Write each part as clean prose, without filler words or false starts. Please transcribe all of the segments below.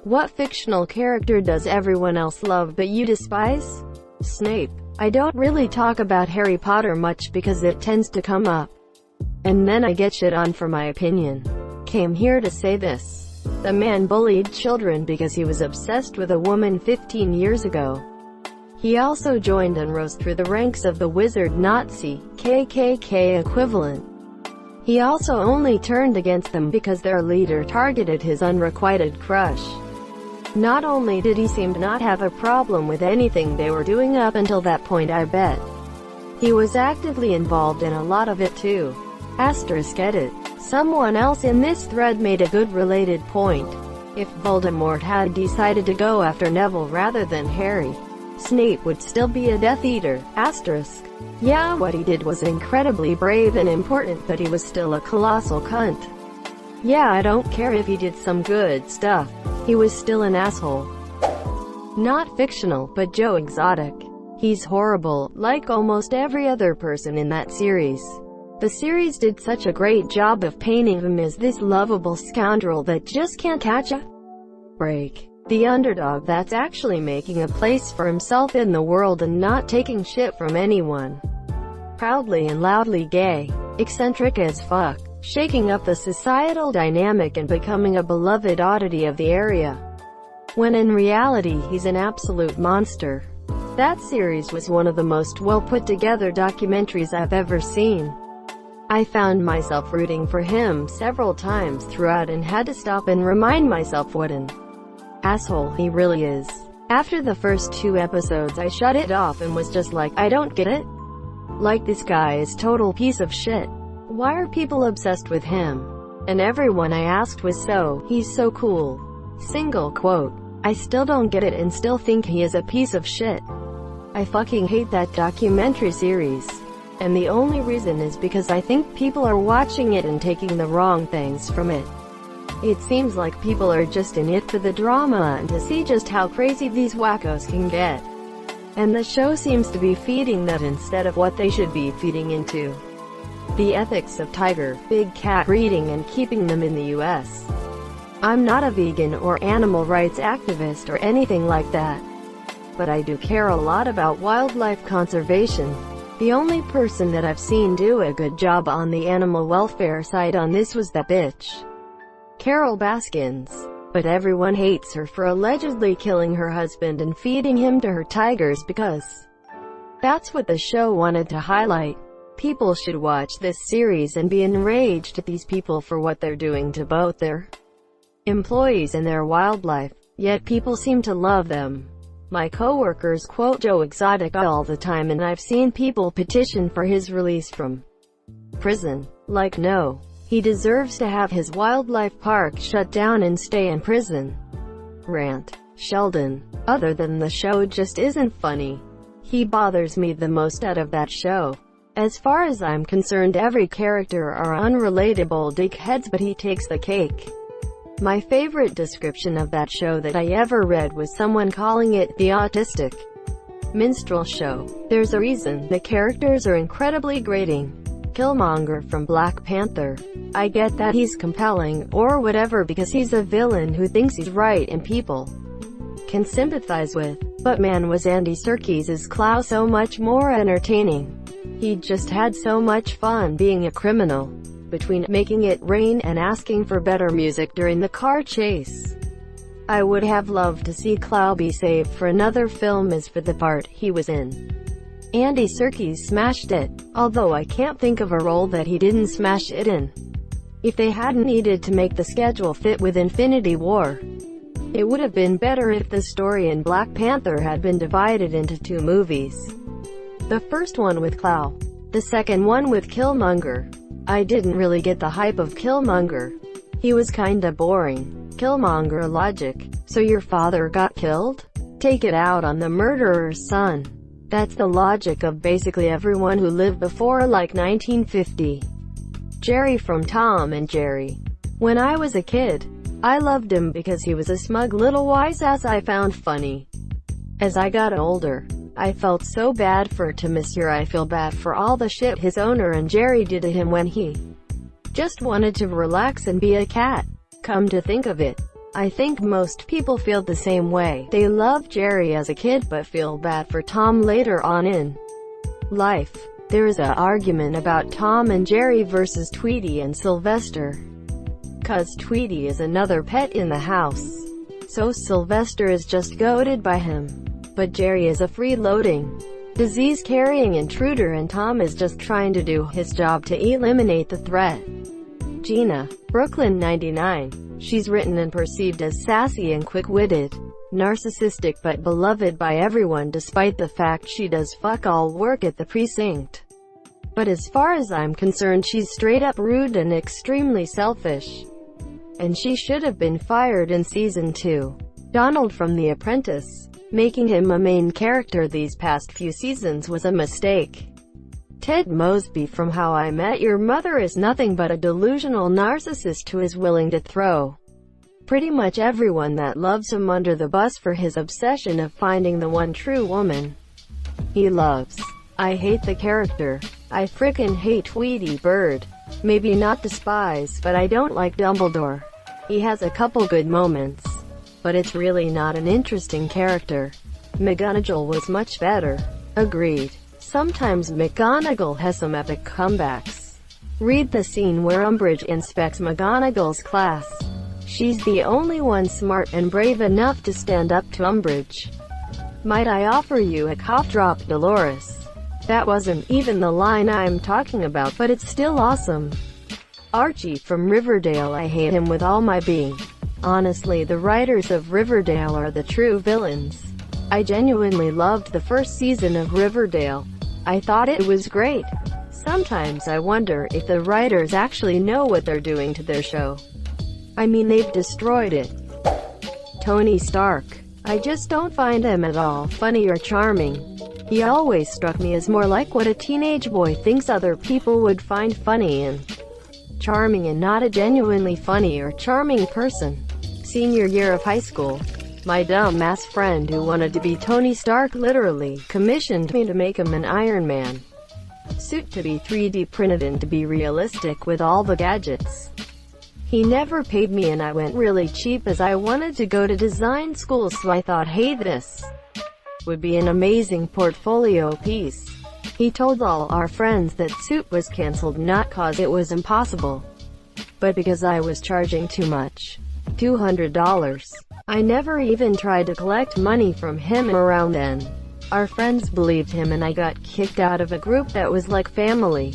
What fictional character does everyone else love but you despise? Snape. I don't really talk about Harry Potter much because it tends to come up, and then I get shit on for my opinion. Came here to say this. The man bullied children because he was obsessed with a woman 15 years ago. He also joined and rose through the ranks of the wizard Nazi, KKK equivalent. He also only turned against them because their leader targeted his unrequited crush. Not only did he seem to not have a problem with anything they were doing up until that point, I bet he was actively involved in a lot of it too. *edit. Someone else in this thread made a good related point. If Voldemort had decided to go after Neville rather than Harry, Snape would still be a Death Eater. *. Yeah, what he did was incredibly brave and important, but he was still a colossal cunt. Yeah, I don't care if he did some good stuff. He was still an asshole. Not fictional, but Joe Exotic. He's horrible, like almost every other person in that series. The series did such a great job of painting him as this lovable scoundrel that just can't catch a break. The underdog that's actually making a place for himself in the world and not taking shit from anyone. Proudly and loudly gay. Eccentric as fuck. Shaking up the societal dynamic and becoming a beloved oddity of the area. When in reality he's an absolute monster. That series was one of the most well put together documentaries I've ever seen. I found myself rooting for him several times throughout and had to stop and remind myself what an asshole he really is. After the first 2 episodes I shut it off and was just like, I don't get it. Like, this guy is total piece of shit. Why are people obsessed with him? And everyone I asked was he's so cool. Single quote. I still don't get it and still think he is a piece of shit. I fucking hate that documentary series. And the only reason is because I think people are watching it and taking the wrong things from it. It seems like people are just in it for the drama and to see just how crazy these wackos can get. And the show seems to be feeding that instead of what they should be feeding into. The ethics of tiger, big cat breeding and keeping them in the US. I'm not a vegan or animal rights activist or anything like that. But I do care a lot about wildlife conservation. The only person that I've seen do a good job on the animal welfare side on this was that bitch, Carol Baskins. But everyone hates her for allegedly killing her husband and feeding him to her tigers because that's what the show wanted to highlight. People should watch this series and be enraged at these people for what they're doing to both their employees and their wildlife, yet people seem to love them. My coworkers quote Joe Exotic all the time and I've seen people petition for his release from prison. Like, no. He deserves to have his wildlife park shut down and stay in prison. Rant. Sheldon. Other than the show just isn't funny. He bothers me the most out of that show. As far as I'm concerned, every character are unrelatable dickheads, but he takes the cake. My favorite description of that show that I ever read was someone calling it the autistic minstrel show. There's a reason the characters are incredibly grating. Killmonger from Black Panther. I get that he's compelling, or whatever, because he's a villain who thinks he's right and people can sympathize with. But man, was Andy Serkis' Clow so much more entertaining. He just had so much fun being a criminal. Between making it rain and asking for better music during the car chase. I would have loved to see Clow be saved for another film as for the part he was in. Andy Serkis smashed it, although I can't think of a role that he didn't smash it in. If they hadn't needed to make the schedule fit with Infinity War, it would have been better if the story in Black Panther had been divided into 2 movies. The first one with Clow, the second one with Killmonger. I didn't really get the hype of Killmonger. He was kinda boring. Killmonger logic. So your father got killed? Take it out on the murderer's son. That's the logic of basically everyone who lived before like 1950. Jerry from Tom and Jerry. When I was a kid, I loved him because he was a smug little wise ass I found funny. As I got older, I felt so bad for Monsieur. I feel bad for all the shit his owner and Jerry did to him when he just wanted to relax and be a cat. Come to think of it, I think most people feel the same way. They love Jerry as a kid but feel bad for Tom later on in life. There is a argument about Tom and Jerry versus Tweety and Sylvester. 'Cause Tweety is another pet in the house, so Sylvester is just goaded by him. But Jerry is a freeloading, disease-carrying intruder and Tom is just trying to do his job to eliminate the threat. Gina, Brooklyn 99. She's written and perceived as sassy and quick-witted, narcissistic but beloved by everyone despite the fact she does fuck all work at the precinct. But as far as I'm concerned, she's straight up rude and extremely selfish. And she should have been fired in season 2. Donald from The Apprentice, making him a main character these past few seasons was a mistake. Ted Mosby from How I Met Your Mother is nothing but a delusional narcissist who is willing to throw pretty much everyone that loves him under the bus for his obsession of finding the one true woman he loves. I hate the character. I frickin' hate Tweety Bird. Maybe not Despise, but I don't like Dumbledore. He has a couple good moments, but it's really not an interesting character. McGonagall was much better. Agreed. Sometimes McGonagall has some epic comebacks. Read the scene where Umbridge inspects McGonagall's class. She's the only one smart and brave enough to stand up to Umbridge. Might I offer you a cough drop, Dolores? That wasn't even the line I'm talking about, but it's still awesome. Archie from Riverdale, I hate him with all my being. Honestly, the writers of Riverdale are the true villains. I genuinely loved the first season of Riverdale. I thought it was great. Sometimes I wonder if the writers actually know what they're doing to their show. I mean, they've destroyed it. Tony Stark. I just don't find him at all funny or charming. He always struck me as more like what a teenage boy thinks other people would find funny and charming, and not a genuinely funny or charming person. Senior year of high school, my dumb-ass friend who wanted to be Tony Stark literally commissioned me to make him an Iron Man suit to be 3D printed and to be realistic with all the gadgets. He never paid me and I went really cheap as I wanted to go to design school, so I thought, hey, this would be an amazing portfolio piece. He told all our friends that suit was cancelled not cause it was impossible, but because I was charging too much. $200. I never even tried to collect money from him around then. Our friends believed him and I got kicked out of a group that was like family.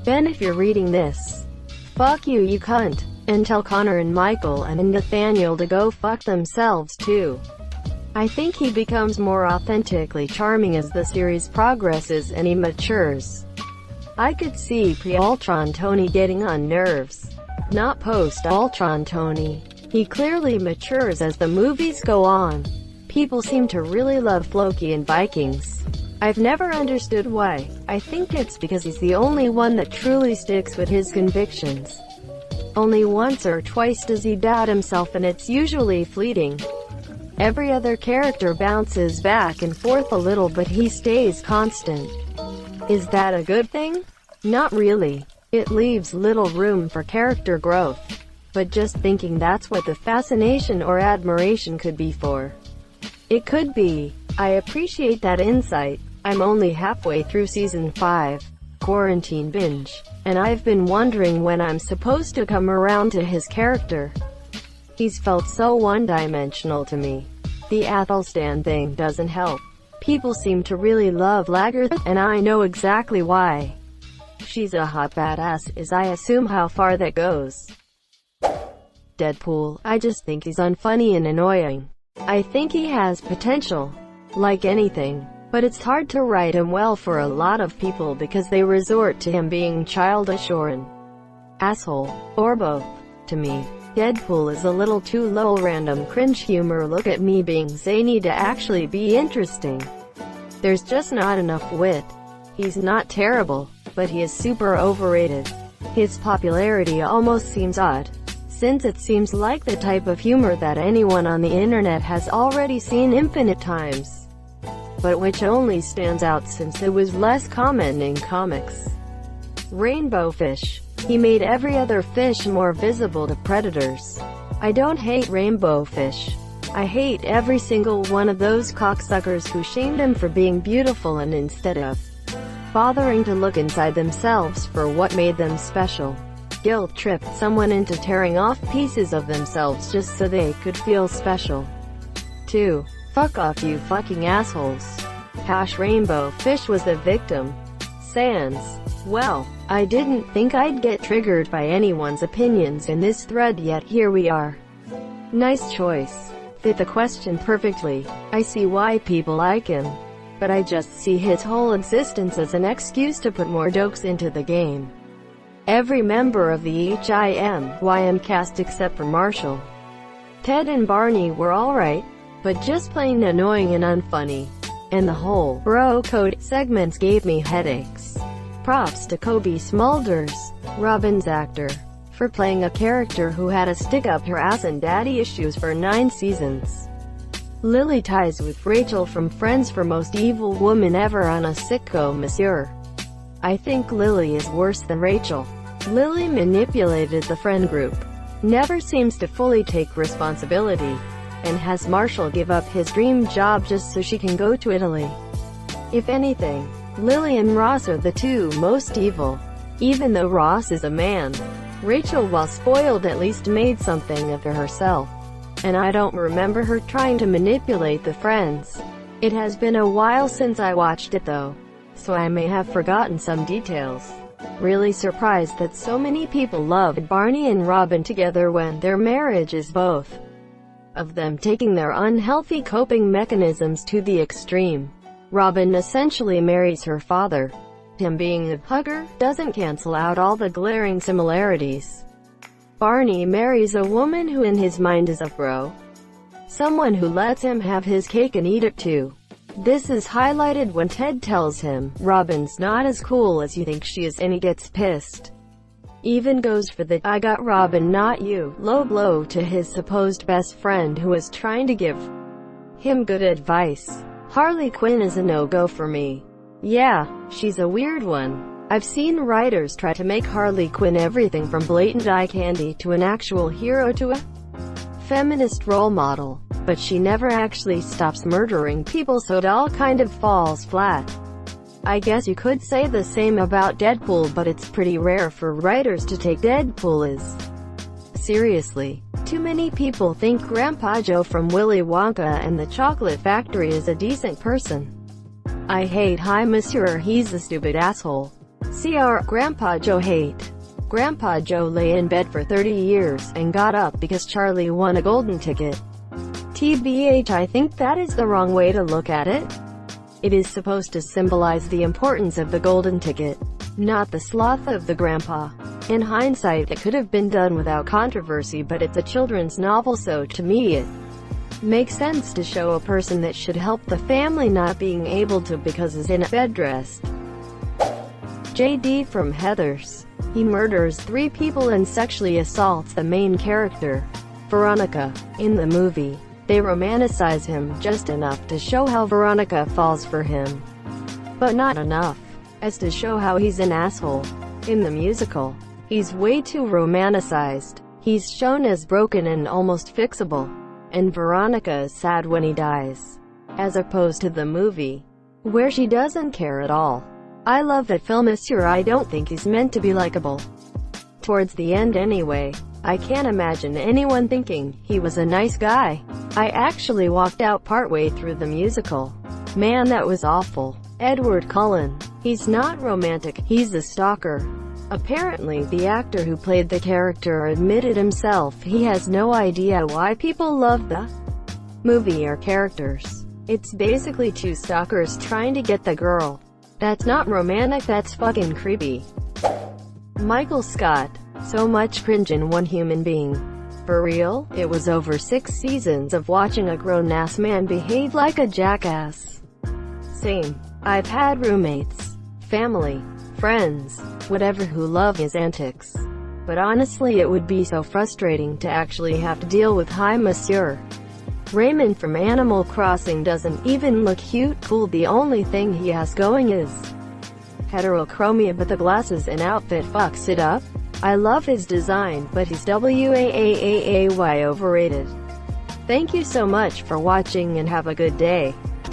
Ben, if you're reading this, fuck you, you cunt. And tell Connor and Michael and Nathaniel to go fuck themselves too. I think he becomes more authentically charming as the series progresses and he matures. I could see pre-Ultron Tony getting on nerves. Not post-Ultron Tony. He clearly matures as the movies go on. People seem to really love Loki and Vikings. I've never understood why. I think it's because he's the only one that truly sticks with his convictions. Only once or twice does he doubt himself, and it's usually fleeting. Every other character bounces back and forth a little, but he stays constant. Is that a good thing? Not really. It leaves little room for character growth. But just thinking that's what the fascination or admiration could be for. It could be. I appreciate that insight. I'm only halfway through season 5. Quarantine binge. And I've been wondering when I'm supposed to come around to his character. He's felt so one-dimensional to me. The Athelstan thing doesn't help. People seem to really love Lagertha, and I know exactly why. She's a hot badass, as I assume how far that goes. Deadpool. I just think he's unfunny and annoying. I think he has potential, like anything. But it's hard to write him well for a lot of people because they resort to him being childish or an asshole, or both. To me, Deadpool is a little too low random cringe humor. Look at me being zany to actually be interesting. There's just not enough wit. He's not terrible, but he is super overrated. His popularity almost seems odd, since it seems like the type of humor that anyone on the internet has already seen infinite times, but which only stands out since it was less common in comics. Rainbow Fish. He made every other fish more visible to predators. I don't hate rainbow fish. I hate every single one of those cocksuckers who shamed him for being beautiful and instead of bothering to look inside themselves for what made them special, guilt-tripped someone into tearing off pieces of themselves just so they could feel special. 2. Fuck off, you fucking assholes. Hash rainbow fish was the victim. Sans. Well, I didn't think I'd get triggered by anyone's opinions in this thread, yet here we are. Nice choice. Fit the question perfectly. I see why people like him. But I just see his whole existence as an excuse to put more jokes into the game. Every member of the HIMYM cast except for Marshall, Ted and Barney were alright, but just plain annoying and unfunny. And the whole bro code segments gave me headaches. Props to Kobe Smulders, Robin's actor, for playing a character who had a stick-up her ass and daddy issues for 9 seasons. Lily ties with Rachel from Friends for most evil woman ever on a sitcom, monsieur. I think Lily is worse than Rachel. Lily manipulated the friend group, never seems to fully take responsibility, and has Marshall give up his dream job just so she can go to Italy. If anything, Lily and Ross are the two most evil. Even though Ross is a man, Rachel, while spoiled, at least made something of herself. And I don't remember her trying to manipulate the friends. It has been a while since I watched it though, so I may have forgotten some details. Really surprised that so many people loved Barney and Robin together when their marriage is both of them taking their unhealthy coping mechanisms to the extreme. Robin essentially marries her father. Him being a hugger doesn't cancel out all the glaring similarities. Barney marries a woman who in his mind is a bro. Someone who lets him have his cake and eat it too. This is highlighted when Ted tells him, Robin's not as cool as you think she is, and he gets pissed. Even goes for the "I got Robin not you" low blow to his supposed best friend who is trying to give him good advice. Harley Quinn is a no-go for me. Yeah, she's a weird one. I've seen writers try to make Harley Quinn everything from blatant eye candy to an actual hero to a feminist role model, but she never actually stops murdering people, so it all kind of falls flat. I guess you could say the same about Deadpool, but it's pretty rare for writers to take Deadpool as seriously. Too many people think Grandpa Joe from Willy Wonka and the Chocolate Factory is a decent person. I hate Hi Monsieur, he's a stupid asshole. CR Grandpa Joe hate. Grandpa Joe lay in bed for 30 years and got up because Charlie won a golden ticket. TBH, I think that is the wrong way to look at it. It is supposed to symbolize the importance of the golden ticket, not the sloth of the grandpa. In hindsight, it could have been done without controversy, but it's a children's novel, so to me it makes sense to show a person that should help the family not being able to because is in a bed dressed. JD from Heathers. He murders 3 people and sexually assaults the main character, Veronica. In the movie, they romanticize him just enough to show how Veronica falls for him, but not enough as to show how he's an asshole. In the musical, he's way too romanticized. He's shown as broken and almost fixable, and Veronica is sad when he dies, as opposed to the movie, where she doesn't care at all. I love that film, Monsieur. I don't think he's meant to be likable. Towards the end anyway. I can't imagine anyone thinking he was a nice guy. I actually walked out partway through the musical. Man, that was awful. Edward Cullen. He's not romantic, he's a stalker. Apparently, the actor who played the character admitted himself he has no idea why people love the movie or characters. It's basically 2 stalkers trying to get the girl. That's not romantic, that's fucking creepy. Michael Scott. So much cringe in one human being. For real, it was over 6 seasons of watching a grown-ass man behave like a jackass. Same. I've had roommates, family, friends, whatever who love his antics. But honestly, it would be so frustrating to actually have to deal with Hi Monsieur. Raymond from Animal Crossing doesn't even look cute cool. The only thing he has going is heterochromia, but the glasses and outfit fucks it up. I love his design, but he's way overrated. Thank you so much for watching and have a good day.